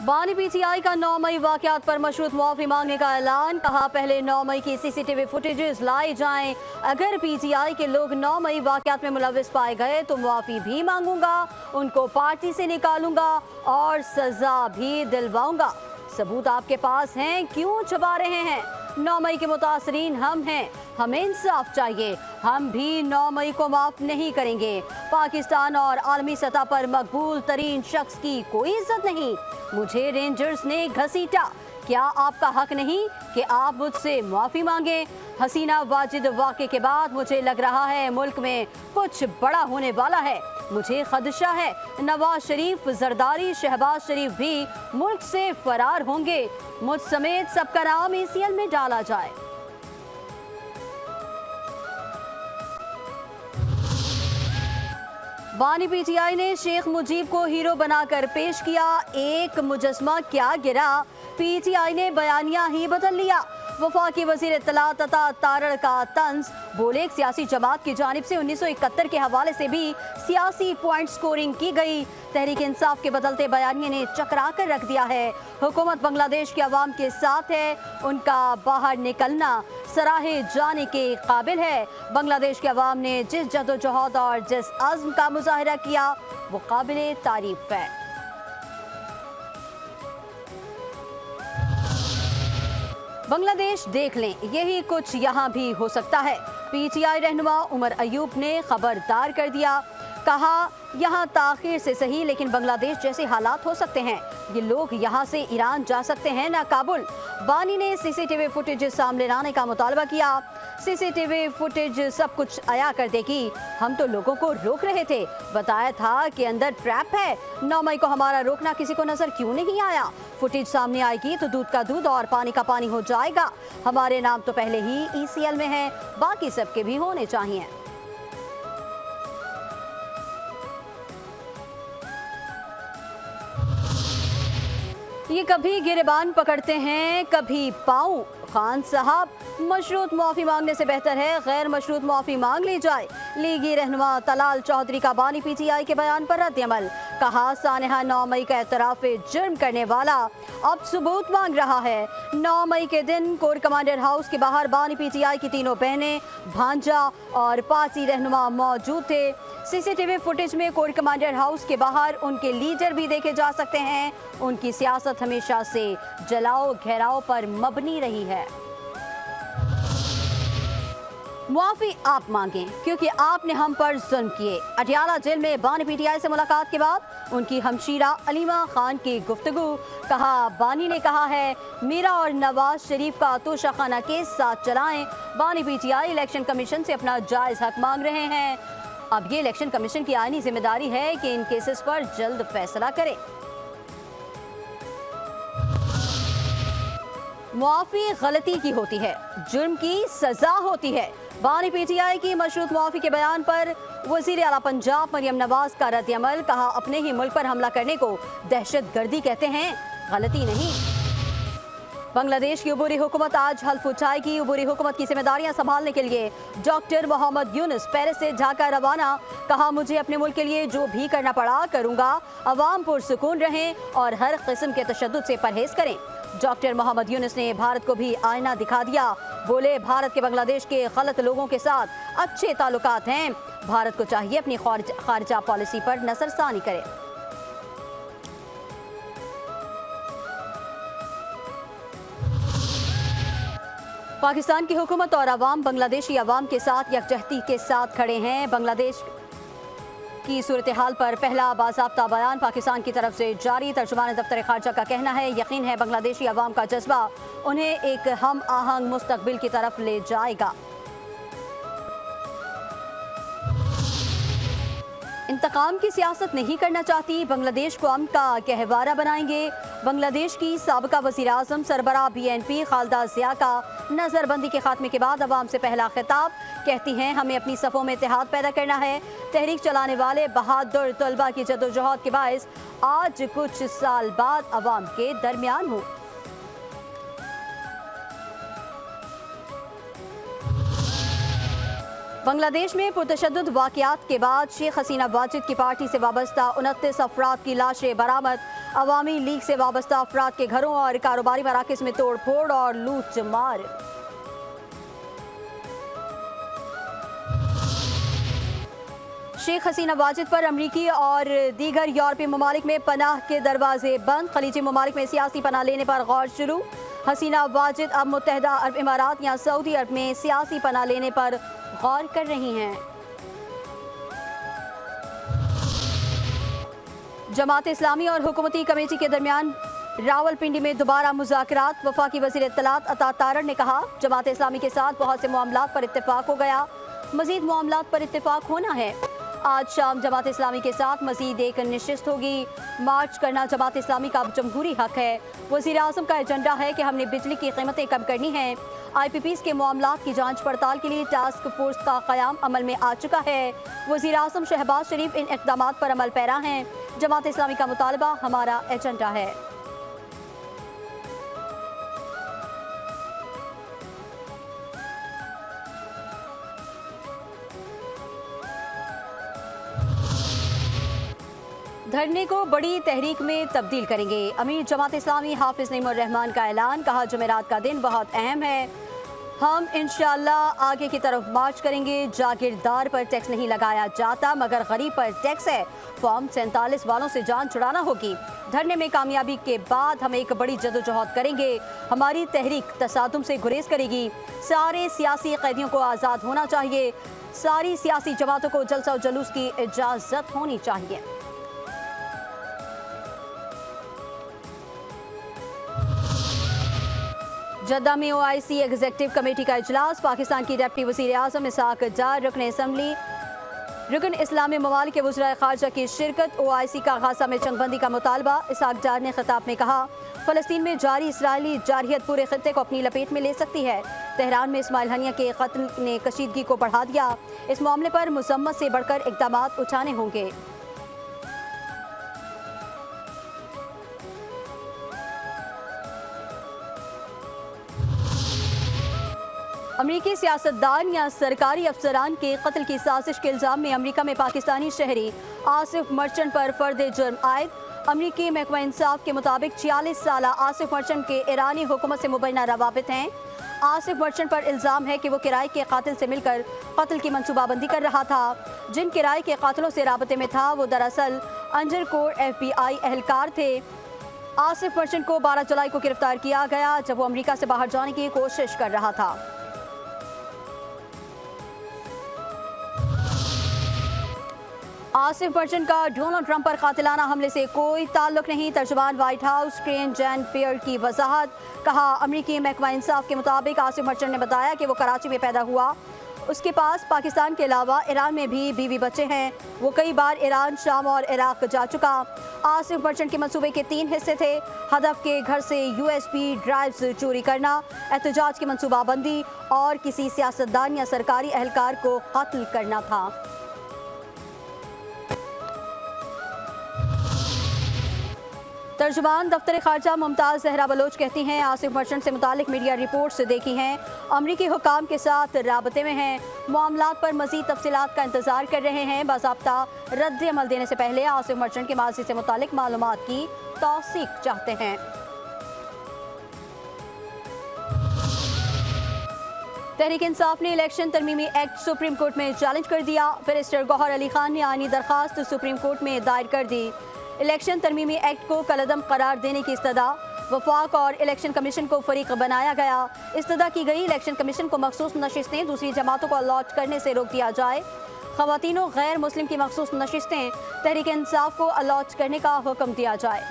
बानी पीटीआई का 9 मई वाकयात पर मशरूत मुआफी मांगने का ऐलान। कहा पहले 9 मई की सीसीटीवी फुटेजेस लाई जाएं। अगर पीटीआई के लोग 9 मई वाकयात में मुलविस पाए गए तो मुआफी भी मांगूंगा, उनको पार्टी से निकालूंगा और सजा भी दिलवाऊंगा। सबूत आपके पास हैं, क्यों छुपा रहे हैं? 9 मई के मुतासरीन हम हैं, हमें इंसाफ चाहिए। हम भी 9 मई को माफ नहीं करेंगे। पाकिस्तान और आलमी सतह पर मकबूल तरीन शख्स की कोई इज्जत नहीं। मुझे रेंजर्स ने घसीटा, क्या आपका हक नहीं कि आप मुझसे माफी मांगे? हसीना वाजिद वाक़े के बाद मुझे लग रहा है मुल्क में कुछ बड़ा होने वाला है। मुझे खदशा है नवाज शरीफ, जरदारी, शहबाज शरीफ भी मुल्क से फरार होंगे। मुझ समेत सबका नाम ACL में डाला जाए। बानी पीटीआई ने शेख मुजीब को हीरो बनाकर पेश किया। एक मुजस्मा क्या गिरा, पीटीआई ने बयानिया ही बदल लिया। वफाकी वजीर इत्तलात तथा तारड़ का तंज बोले, एक सियासी जमात की जानिब से 1971 के हवाले से भी सियासी पॉइंट स्कोरिंग की गई। तहरीक इंसाफ के बदलते बयानिए ने चकरा कर रख दिया है। हुकूमत बांग्लादेश के अवाम के साथ है, उनका बाहर निकलना सराहे जाने के काबिल है। बांग्लादेश के अवाम ने जिस जदोजहद और जिस अज़्म का मुजाहिरा किया वो काबिल तारीफ है। बांग्लादेश देख लें, यही कुछ यहाँ भी हो सकता है। पीटीआई रहनुमा उमर अयूब ने खबरदार कर दिया। कहा, यहाँ ताखीर से सही लेकिन बांग्लादेश जैसे हालात हो सकते हैं। ये लोग यहाँ से ईरान जा सकते हैं, ना काबुल। बानी ने सीसीटीवी फुटेज सामने लाने का मुतालबा किया। सीसीटीवी फुटेज सब कुछ आया कर देगी। हम तो लोगों को रोक रहे थे, बताया था कि अंदर ट्रैप है। 9 मई को हमारा रोकना किसी को नजर क्यों नहीं आया? फुटेज सामने आएगी तो दूध का दूध और पानी का पानी हो जाएगा। हमारे नाम तो पहले ही ECL में है, बाकी सबके भी होने चाहिए। ये कभी गिरबान पकड़ते हैं, कभी पाँव। खान साहब, मशरूत मुआफ़ी मांगने से बेहतर है गैर मशरूत मुआफ़ी मांग ली जाए। लीगी रहनुमा तलाल चौधरी का बानी पीटीआई के बयान पर रद्द-ए-अमल। कहा, सानेहा 9 मई का एतराफ़ जुर्म करने वाला अब सबूत मांग रहा है। 9 मई के दिन कोर कमांडर हाउस के बाहर बानी पीटीआई की तीनों बहनें, भांजा और पार्टी रहनुमा मौजूद थे। सीसीटीवी फुटेज में कोर कमांडर हाउस के बाहर उनके लीडर भी देखे जा सकते हैं। उनकी सियासत हमेशा से जलाओ घेराव पर मबनी रही है। मुआफी आप मांगें क्योंकि आपने हम पर जुल्म किए। अटियाला जेल में बानी पीटीआई से मुलाकात के बाद उनकी हमशीरा अलीमा खान की गुफ्तगू। कहा, बानी ने कहा है मीरा और नवाज शरीफ का तोशाखाना केस साथ चलाएं। बानी पीटीआई इलेक्शन कमीशन से अपना जायज हक मांग रहे हैं। अब ये इलेक्शन कमीशन की आईनी जिम्मेदारी है कि इन केसेस पर जल्द फैसला करे। मुआफी गलती की होती है, जुर्म की सजा होती है। बानी पीटीआई की मशरूत मुआफी के बयान पर वजीर आला पंजाब मरियम नवाज का रद्द-ए-अमल। कहा, अपने ही मुल्क पर हमला करने को दहशतगर्दी कहते हैं, गलती नहीं। बांग्लादेश की अबूरी हुकूमत आज हल्फ उठाएगी। अबूरी हुकूमत की जिम्मेदारियां संभालने के लिए डॉक्टर मोहम्मद यूनुस पेरिस से ढाका रवाना। कहा, मुझे अपने मुल्क के लिए जो भी करना पड़ा करूंगा। अवाम पुरसुकून रहें और हर किस्म के तशद्दुद से परहेज करें। डॉक्टर मोहम्मद यूनुस ने भारत को भी आईना दिखा दिया। बोले, भारत के बांग्लादेश के गलत लोगों के साथ अच्छे ताल्लुकात हैं। भारत को चाहिए अपनी खारिजा पॉलिसी पर नजरसानी करे। पाकिस्तान की हुकूमत और अवाम बांग्लादेशी अवाम के साथ यकजहती के साथ खड़े हैं। बांग्लादेश की सूरत हाल पर पहला बाज़ाब्ता बयान पाकिस्तान की तरफ से जारी। तर्जुमान दफ्तर खारजा का कहना है, यकीन है बांग्लादेशी अवाम का जज्बा उन्हें एक हम आहंग मुस्तकबिल की तरफ ले जाएगा। इंतकाम की सियासत नहीं करना चाहती, बांग्लादेश को अमन का गहवारा बनाएंगे। बांग्लादेश की साबका वज़ीर आज़म सरबराह BNP खालिदा ज़िया का नज़रबंदी के खात्मे के बाद अवाम से पहला खिताब। कहती हैं, हमें अपनी सफ़ों में इत्तेहाद पैदा करना है। तहरीक चलाने वाले बहादुर तलबा की जदोजहद के बायस आज कुछ साल बाद अवाम के दरमियान हूँ। बांग्लादेश में पुरतशद्दुद वाक़यात के बाद शेख हसीना वाजिद की पार्टी से वाबस्ता 29 अफराद की लाशें बरामद। अवामी लीग से वाबस्ता अफराद के घरों और कारोबारी मराकज़ में तोड़ फोड़ और लूट मार। शेख हसीना वाजिद पर अमरीकी और दीगर यूरोपीय ममालिक में पनाह के दरवाजे बंद। खलीजी ममालिक में सियासी पनाह लेने पर गौर शुरू। हसीना वाजिद अब मुत्तहदा अरब इमारात या सऊदी अरब में सियासी पनाह लेने पर गौर कर रही हैं। जमात इस्लामी और हुकूमती कमेटी के दरमियान रावलपिंडी में दोबारा मुज़ाकरात। वफाकी वज़ीर इत्तलात अता तारड़ ने कहा, जमात इस्लामी के साथ बहुत से मामलात पर इत्तेफाक हो गया, मजीद मामलात पर इत्तेफाक होना है। आज शाम जमात इस्लामी के साथ मजीद एक नशिस्त होगी। मार्च करना जमात इस्लामी का जमहूरी हक है। वज़ीर आज़म का एजेंडा है कि हमने बिजली की कीमतें कम करनी हैं। IPPs के मामलात की जांच पड़ताल के लिए टास्क फोर्स का क़याम अमल में आ चुका है। वज़ीर आज़म शहबाज शरीफ इन इक़दामात पर अमल पैरा हैं। जमात इस्लामी का मुतालबा हमारा एजेंडा है। धरने को बड़ी तहरीक में तब्दील करेंगे। अमीर जमात इस्लामी हाफिज नईमुर रहमान का ऐलान। कहा, जुमेरात का दिन बहुत अहम है, हम इंशाअल्लाह आगे की तरफ मार्च करेंगे। जागीरदार पर टैक्स नहीं लगाया जाता मगर गरीब पर टैक्स है। फॉर्म 47 वालों से जान छुड़ाना होगी। धरने में कामयाबी के बाद हम एक बड़ी जदोजहद करेंगे। हमारी तहरीक तसादुम से गुरेज करेगी। सारे सियासी कैदियों को आज़ाद होना चाहिए। सारी सियासी जमातों को जलसा और जुलूस की इजाज़त होनी चाहिए। जद्दा में OIC एग्जीक्यूटिव कमेटी का इजलास। पाकिस्तान की डिप्टी वज़ीर आज़म इसहाक डार, रुकन असम्बली, रुकन इस्लामी ममालिक के वज़राए ख़ारजा की शिरकत। OIC का गाज़ा में जंगबंदी का मुतालबा। इसहाक डार ने खिताब में कहा, फ़लस्तीन में जारी इसराइली जारहियत पूरे खित्ते को अपनी लपेट में ले सकती है। तेहरान में इस्माइल हनिया के कत्ल ने कशीदगी को बढ़ा दिया। इस मामले पर मज़म्मत से बढ़कर इक़दामात उठाने होंगे। अमरीकी सियासतदान या सरकारी अफसरान के कत्ल की साजिश के इल्ज़ाम में अमरीका में पाकिस्तानी शहरी आसिफ मर्चेंट पर फर्द जुर्म आयद। अमरीकी महकमा इंसाफ के मुताबिक 46 साला आसिफ मर्चेंट के ईरानी हुकूमत से मुबैना रवाबित हैं। आसिफ मर्चेंट पर इल्ज़ाम है कि वो किराए के कातिल से मिलकर कत्ल की मनसूबाबंदी कर रहा था। जिन किराए के कातिलों से राबते में था वो दरअसल अंजर कोर FBI एहलकार थे। आसिफ मर्चेंट को 12 जुलाई को गिरफ्तार किया गया जब वो अमरीका से बाहर जाने की कोशिश कर रहा था। आसिफ मर्चेंट का डोनाल्ड ट्रंप पर कातिलाना हमले से कोई ताल्लुक नहीं। तर्जुमान व्हाइट हाउस क्रेन जैन पियर की वजाहत। कहा, अमरीकी महकमा इंसाफ के मुताबिक आसिफ मर्चेंट ने बताया कि वो कराची में पैदा हुआ। उसके पास पाकिस्तान के अलावा ईरान में भी बीवी बच्चे हैं। वो कई बार ईरान, शाम और इराक जा चुका। आसिफ मर्चेंट के मंसूबे के 3 हिस्से थे। हदफ के घर से USB ड्राइव्स चोरी करना, एहतजाज की मनसूबाबंदी और किसी सियासतदान या सरकारी एहलकार को कत्ल करना था। तर्जुमान दफ्तर खारजा मुमताज़ जहरा बलोच कहती हैं, आसिफ मर्चेंट से मुतालिक मीडिया रिपोर्ट्स देखी हैं, अमरीकी हुकाम के साथ राबते में हैं, मामलात पर मज़ीद तफसीलात का इंतज़ार कर रहे हैं। बाज़ाब्ता रद्द अमल देने से पहले आसिफ मर्चेंट के माजी से मुतालिक मालूमात की तौसीक चाहते हैं। तहरीक इंसाफ ने इलेक्शन तरमीमी एक्ट सुप्रीम कोर्ट में चैलेंज कर दिया। बैरिस्टर गौहर अली खान ने आईनी दरख्वास्त सुप्रीम कोर्ट में दायर कर दी। इलेक्शन तरमीमी एक्ट को कलअदम करार देने की इस्तदा। वफाक और इलेक्शन कमीशन को फरीक बनाया गया। इस्तदा की गई, इलेक्शन कमीशन को मखसूस नशिस्तें दूसरी जमातों को अलॉट करने से रोक दिया जाए। ख़वातीन गैर मुस्लिम की मखसूस नशिस्तें तहरीक इंसाफ को अलॉट करने का हुक्म दिया जाए।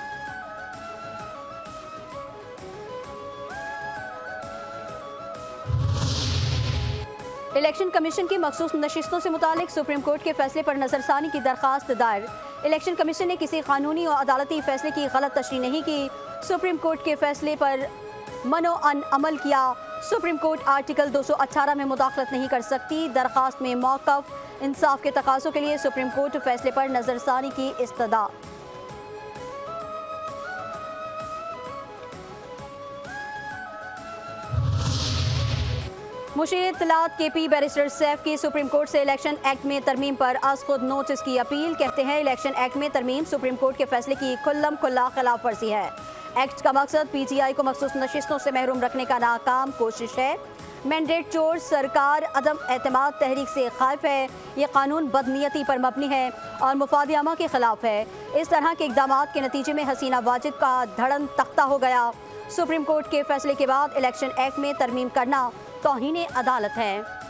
इलेक्शन कमीशन की मखसूस नशिस्तों से मुतालिक सुप्रीम कोर्ट के फैसले पर नजरसानी की दरखास्त दायर। इलेक्शन कमीशन ने किसी कानूनी और अदालती फैसले की गलत तशरीह नहीं की। सुप्रीम कोर्ट के फैसले पर मनो अन अमल किया। सुप्रीम कोर्ट आर्टिकल 218 में मुदाखलत नहीं कर सकती। दरखास्त में मौक़िफ़ इंसाफ के तकाज़ों के लिए सुप्रीम कोर्ट फैसले पर नजरसानी की इस्तदा। मुशीर इत्तलात KP बैरिस्टर सैफ की सुप्रीम कोर्ट से इलेक्शन एक्ट में तरमीम पर आज खुद नोटिस की अपील। कहते हैं इलेक्शन एक्ट में तरमीम सुप्रीम कोर्ट के फैसले की खुल्लम खुल्ला खिलाफ वर्जी है। एक्ट का मकसद PTI को मखसूस नशिस्तों से महरूम रखने का नाकाम कोशिश है। मैंडेट चोर सरकार अदम एतमाद तहरीक से खाइफ है। ये कानून बदनीयती पर मबनी है और मुफाद आमा के खिलाफ है। इस तरह के इकदाम के नतीजे में हसीना वाजिद का धड़न तख्ता हो गया। सुप्रीम कोर्ट के फैसले के बाद इलेक्शन एक्ट में तरमीम करना तौहीन अदालत है।